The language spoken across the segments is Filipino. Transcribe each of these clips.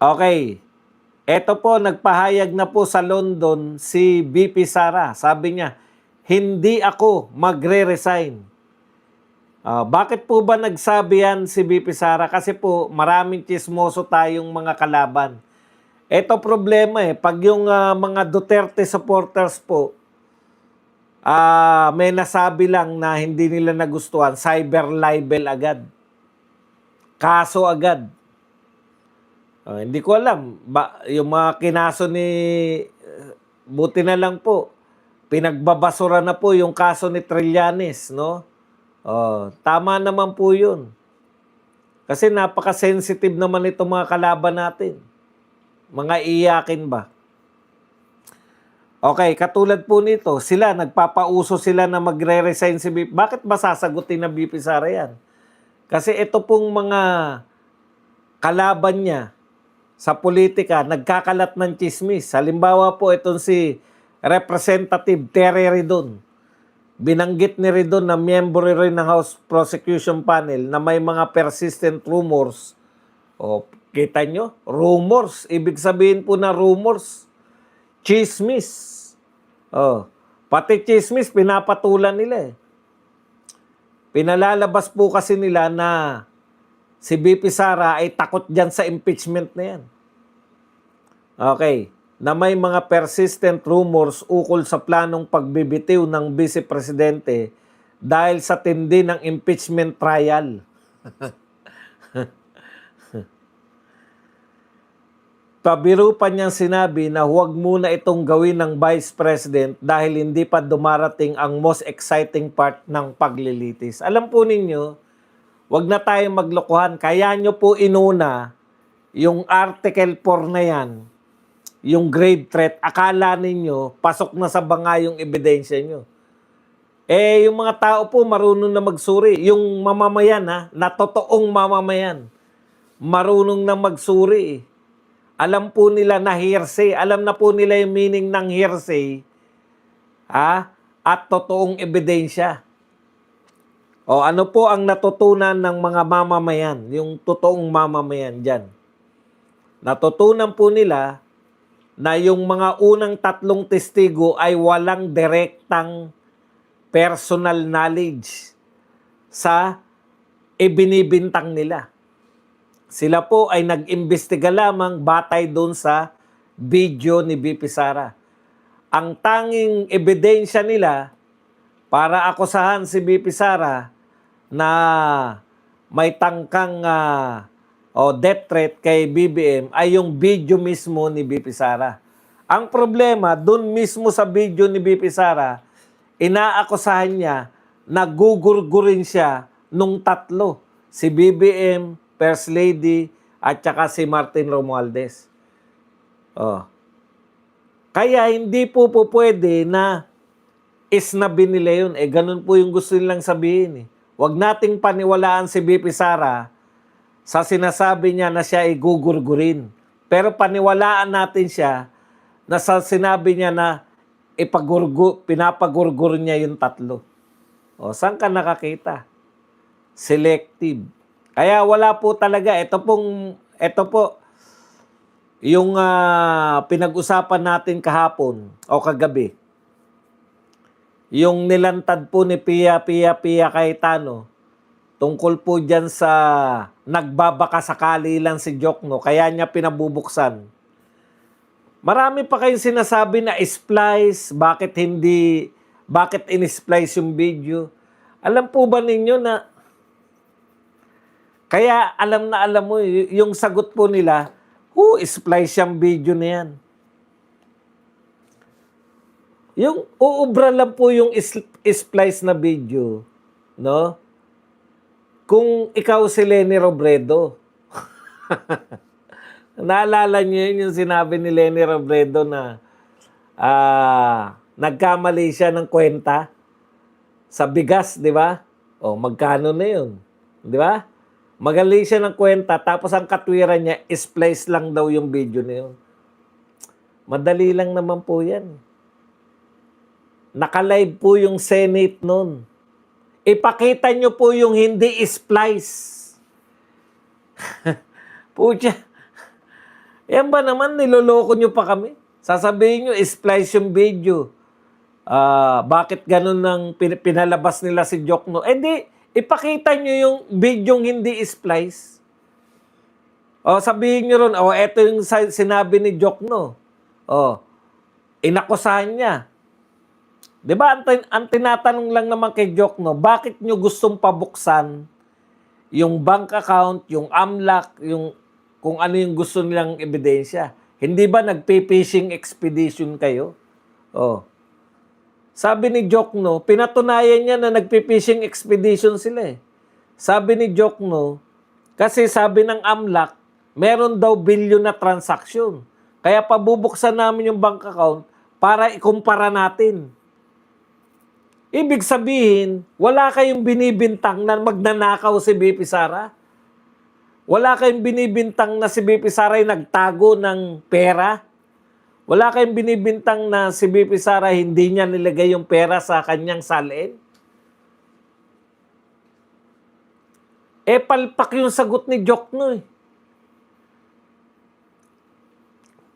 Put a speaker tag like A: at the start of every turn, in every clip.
A: Okay. Eto po, nagpahayag na po sa London si VP Sara. Sabi niya, hindi ako magre-resign. Bakit po ba nagsabi yan si VP Sara? Kasi po, maraming chismoso tayong mga kalaban. Eto problema pag yung mga Duterte supporters po, may nasabi lang na hindi nila nagustuhan, cyber libel agad. Kaso agad. Hindi ko alam. Yung mga kinaso ni... buti na lang po. Pinagbabasura na po yung kaso ni Trillanes, no? Tama naman po yun. Kasi napaka-sensitive naman itong mga kalaban natin. Mga iyakin ba? Okay, katulad po nito, sila, nagpapauso sila na magre-resign si BP. Bakit ba sasagutin na BP Sara yan? Kasi ito pong mga kalaban niya sa politika, nagkakalat ng chismis. Halimbawa po itong si Representative Terry Ridon. Binanggit ni Ridon na miyembro rin ng House Prosecution Panel na may mga persistent rumors. Kita nyo? Rumors. Ibig sabihin po na rumors. Chismis. Pati chismis, pinapatulan nila Pinalalabas po kasi nila na si BP Sara ay takot dyan sa impeachment na yan. Okay. Na may mga persistent rumors ukol sa planong pagbibitiw ng Vice Presidente dahil sa tindi ng impeachment trial. Pabiro pa niyang sinabi na huwag muna itong gawin ng Vice President dahil hindi pa dumarating ang most exciting part ng paglilitis. Alam po ninyo, huwag na tayong maglokohan. Kaya nyo po inuna yung Article 4 na yan, yung grave threat, akala ninyo, pasok na sa banga yung ebidensya nyo. Yung mga tao po marunong na magsuri. Yung mamamayan na totoong mamamayan, marunong na magsuri Alam po nila na hearsay. Alam na po nila yung meaning ng hearsay. At totoong ebidensya. Ano po ang natutunan ng mga mamamayan? Yung totoong mamamayan dyan. Natutunan po nila na yung mga unang 3 testigo ay walang direktang personal knowledge sa ibinibintang nila. Sila po ay nag-imbestiga lamang batay doon sa video ni BP Sara. Ang tanging ebidensya nila para akusahan si BP Sara na may tangkang death threat kay BBM ay yung video mismo ni BP Sara. Ang problema, doon mismo sa video ni BP Sara, inaakusahan niya na gugurgurin siya nung 3. Si BBM, First Lady, at saka si Martin Romualdez. Kaya hindi po pwede na isnabi nila yun. Ganun po yung gusto nilang sabihin. Huwag nating paniwalaan si BP Sara sa sinasabi niya na siya ay gugurgurin. Pero paniwalaan natin siya na sa sinabi niya na pinapagurgur niya yung 3. Saan ka nakakita? Selective. Kaya wala po talaga. Ito po, yung pinag-usapan natin kahapon o kagabi. Yung nilantad po ni Pia Cayetano tungkol po dyan sa nagbabakasakali lang si Jokno, kaya niya pinabubuksan. Marami pa kayong sinasabi na splice, bakit in-splice yung video. Alam po ba ninyo na kaya alam mo, yung sagot po nila, splice yung video na yan. Yung uubra lang po yung splice na video, no? Kung ikaw si Leni Robredo. Naalala niyo yun yung sinabi ni Leni Robredo na nagkamali siya ng kwenta sa bigas, di ba? Magkano na yun? Di ba? Magaling siya ng kwenta, tapos ang katwiran niya, splice lang daw yung video na yun. Madali lang naman po yan. Naka-live po yung Senate nun. Ipakita nyo po yung hindi splice. Pucha. Yan ba naman, niloloko nyo pa kami? Sasabihin nyo, splice yung video. Bakit ganun nang pinalabas nila si Jokno? Eh di, ipakita nyo yung video hindi splice. O sabihin nyo ron, eto yung sinabi ni Jokno. Inakusahan niya. Di ba, ang tinatanong lang naman kay Jokno, bakit nyo gustong pabuksan yung bank account, yung AMLAC, yung kung ano yung gusto nilang ebidensya? Hindi ba nagpe-fishing expedition kayo? Sabi ni Jokno, pinatunayan niya na nagpe-fishing expedition sila eh. Sabi ni Jokno, kasi sabi ng AMLAC, meron daw bilyon na transaksyon. Kaya pabubuksan namin yung bank account para ikumpara natin. Ibig sabihin, wala kayong binibintang na magnanakaw si BP Sara? Wala kayong binibintang na si BP Sara ay nagtago ng pera? Wala kayong binibintang na si BP Sara hindi niya nilagay yung pera sa kanyang salin? Palpak yung sagot ni Jokno eh.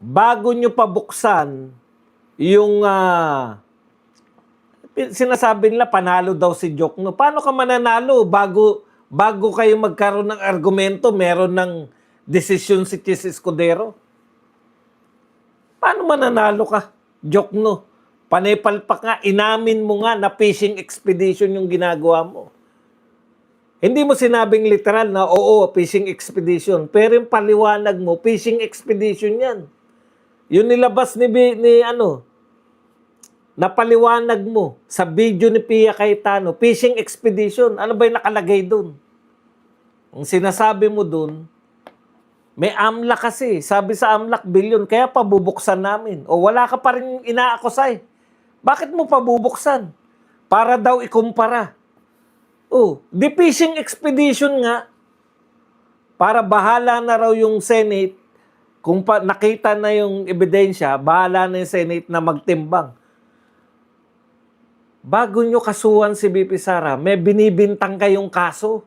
A: Bago nyo pabuksan yung sinasabi nila panalo daw si Jokno. Paano ka mananalo bago kayo magkaroon ng argumento, meron ng desisyon si Chis Escudero? Paano mananalo ka, Jokno? Panepalpak nga, inamin mo nga na fishing expedition yung ginagawa mo. Hindi mo sinabing literal na oo, fishing expedition. Pero yung paliwanag mo, fishing expedition yan. Yung nilabas napaliwanag mo sa video ni Pia Cayetano, fishing expedition. Ano ba yung nakalagay dun? Ang sinasabi mo dun, may AMLAC kasi. Sabi sa AMLAC, bilyon. Kaya pabubuksan namin. O wala ka pa rin inaakusay. Bakit mo pabubuksan? Para daw ikumpara. Di fishing expedition nga. Para bahala na raw yung Senate. Kung nakita na yung ebidensya, bahala na yung Senate na magtimbang. Bago nyo kasuhan si BP Sara, may binibintang kayong kaso.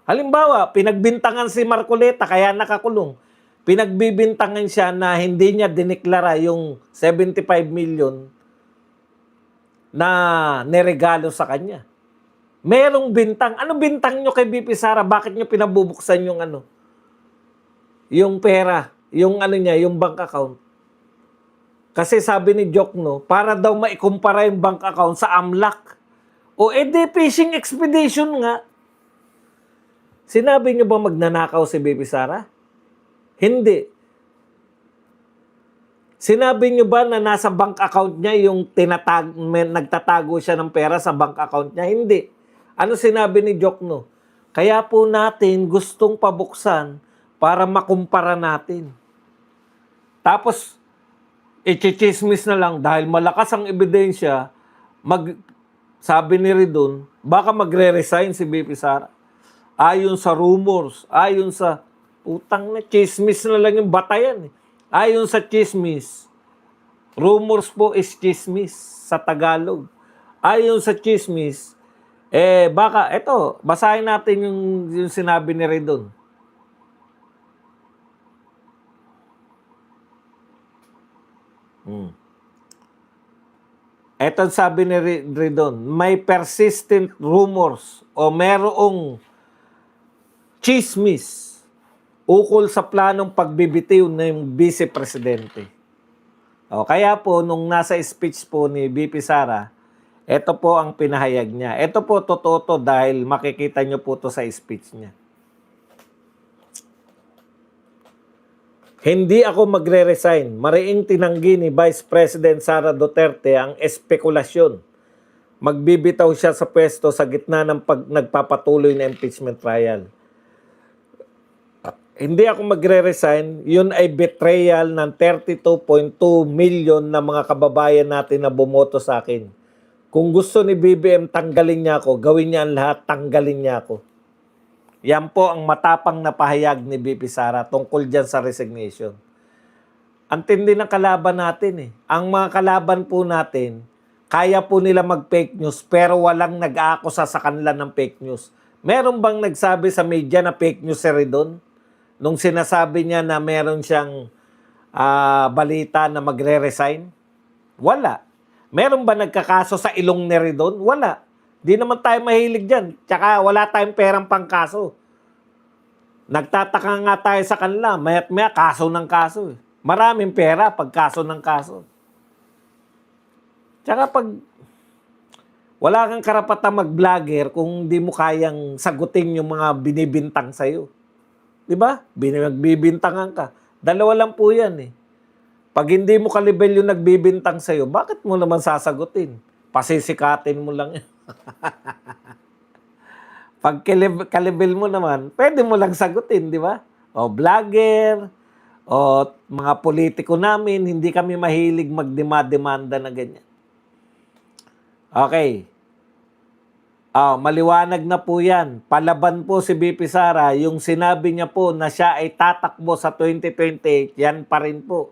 A: Halimbawa, pinagbintangan si Marcoleta kaya nakakulong. Pinagbibintangan siya na hindi niya dineklara yung 75 million na niregalo sa kanya. Merong bintang. Ano bintang nyo kay BP Sara? Bakit nyo pinabubuksan yung yung pera, yung yung bank account? Kasi sabi ni Jokno, para daw maikumpara yung bank account sa AMLAC. Fishing expedition nga. Sinabi niyo ba magnanakaw si BP Sara? Hindi. Sinabi niyo ba na nasa bank account niya yung nagtatago siya ng pera sa bank account niya? Hindi. Ano sinabi ni Jokno? Kaya po natin gustong pabuksan para makumpara natin. Tapos, i-chismis na lang dahil malakas ang ebidensya, sabi ni Ridon, baka magre-resign si BP Sara. Ayon sa rumors, ayon sa chismis na lang yung batayan. Ayon sa chismis, rumors po is chismis sa Tagalog. Ayon sa chismis, baka, basahin natin yung sinabi ni Ridon. Ito sabi ni Ridon, may persistent rumors o merong chismis ukol sa planong pagbibitiw ng Vice Presidente. Kaya po, nung nasa speech po ni BP Sara, ito po ang pinahayag niya. Ito po totoo to dahil makikita nyo po to sa speech niya. Hindi ako magre-resign. Mariing tinanggi ni Vice President Sara Duterte ang espekulasyon. Magbibitaw siya sa pwesto sa gitna ng nagpapatuloy na impeachment trial. Hindi ako magre-resign. Yun ay betrayal ng 32.2 million na mga kababayan natin na bumoto sa akin. Kung gusto ni BBM tanggalin niya ako, gawin niya ang lahat, tanggalin niya ako. Yan po ang matapang na pahayag ni BP Sara tungkol dyan sa resignation. Ang tindi ng kalaban natin Ang mga kalaban po natin, kaya po nila mag-fake news pero walang nag-aakusa sa kanila ng fake news. Meron bang nagsabi sa media na fake news si Ridon? nung sinasabi niya na meron siyang balita na magre-resign? Wala. Meron ba nagkakaso sa ilong ni Ridon? Wala. Di naman tayo mahilig dyan. Tsaka wala tayong perang pangkaso. Nagtataka nga tayo sa kanila, maya't maya kaso ng kaso. Maraming pera pag kaso ng kaso. Tsaka pag wala kang karapatang mag-vlogger kung di mo kayang sagutin yung mga binibintang sa'yo. Di ba? Nagbibintangan ka. Dalawa lang po yan eh. Pag hindi mo kalibel yung nagbibintang sa'yo, bakit mo naman sasagutin? Pasisikatin mo lang yan. Pag kalibel mo naman, pwede mo lang sagutin, di ba? O vlogger, o mga politiko namin, hindi kami mahilig magdemanda na ganyan. Okay. Maliwanag na po yan. Palaban po si BP Sara. Yung sinabi niya po na siya ay tatakbo sa 2028, yan pa rin po.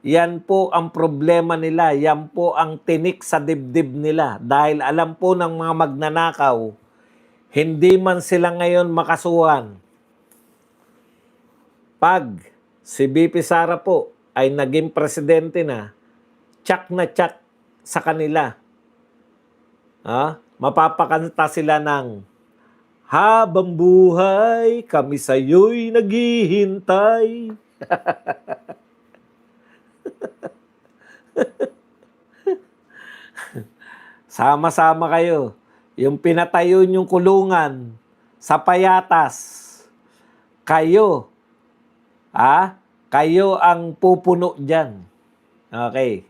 A: Yan po ang problema nila. Yan po ang tinik sa dibdib nila. Dahil alam po ng mga magnanakaw, hindi man sila ngayon makasuhan. Pag si BP Sara po ay naging presidente na tsak sa kanila. Mapapakanta sila ng habang buhay, kami sa'yo'y naghihintay. Sama-sama kayo. Yung pinatayo yung kulungan sa payatas. Kayo. Kayo ang pupuno dyan. Okay.